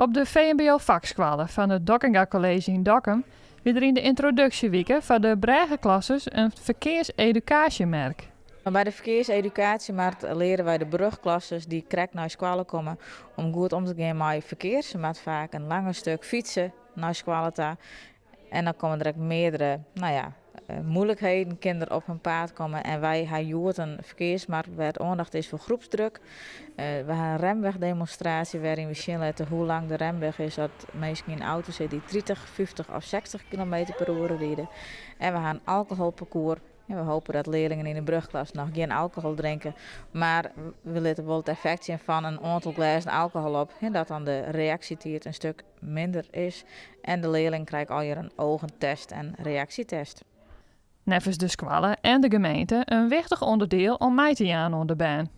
Op de VMBO-vakscholen van het Dokkenga College in Dokkum weer er in de introductieweken van de Brage-klasses een verkeerseducatiemerk. Bij de verkeerseducatie leren wij de brugklasses die correct naar school komen om goed om te gaan met verkeer. Ze moeten vaak een langer stuk fietsen naar school toe. En dan komen er ook meerdere moeilijkheden, kinderen op hun paard komen. En wij hebben een verkeersmarkt waar het aandacht is voor groepsdruk. We hebben een remwegdemonstratie waarin we zien laten hoe lang de remweg is. Dat mensen in auto's zitten die 30, 50 of 60 km per uur rijden. En we hebben een alcoholparcours. En we hopen dat leerlingen in de brugklas nog geen alcohol drinken. Maar we laten wel het effect zien van een aantal glazen alcohol op. En dat dan de reactietijd een stuk minder is. En de leerling krijgt al een ogentest en reactietest. Nevens de scholen en de gemeente een wichtig onderdeel om mee te gaan aan de baan.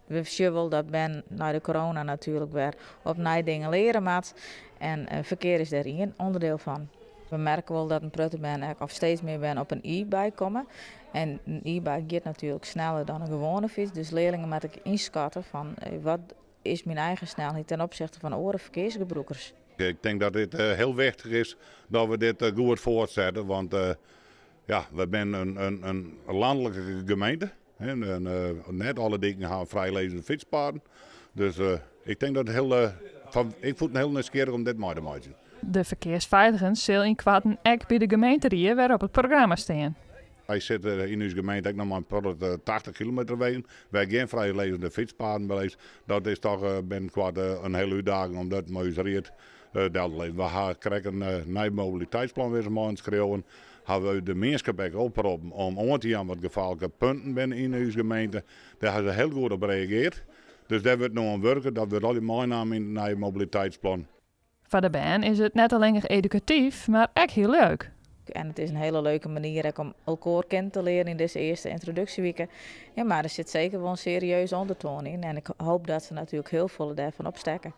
We zien wel dat men na de corona natuurlijk weer op nieuwe dingen leren moet. En verkeer is daar een onderdeel van. We merken wel dat een pruttenbaan of steeds meer op een e-bike komen. En een e-bike gaat natuurlijk sneller dan een gewone fiets. Dus leerlingen moeten inschatten van wat is mijn eigen snelheid ten opzichte van andere verkeersgebruikers. Ik denk dat dit heel wichtig is dat we dit goed voortzetten. Want we zijn een landelijke gemeente. Net alle dingen gaan vrijlezende fietspaden. Dus ik denk dat ik voel het heel nieuwsgierig om dit mee te maken. De verkeersveiligen zullen in kwarten ook bij de gemeente waar op het programma staan. Wij zitten in onze gemeente ook nog maar 80 kilometer wegen. Wij geen vrijlezende fietspaden beleefd. Dat is toch een hele uitdaging om dat met ons rit te leven. We krijgen een nieuw mobiliteitsplan weer eens schreeuwen. Hebben we de mensen oproepen om aan te gaan wat gevaarlijke punten binnen in onze gemeente. Daar hebben ze heel goed op gereageerd. Dus daar wordt nog aan werken. Dat wordt al die meenemen in het nieuwe mobiliteitsplan. Voor de baan is het niet alleen educatief, maar ook heel leuk. En het is een hele leuke manier om elkaar kennen te leren in deze eerste introductieweken. Ja, maar er zit zeker wel een serieuze ondertoon in. En ik hoop dat ze natuurlijk heel veel daarvan opsteken.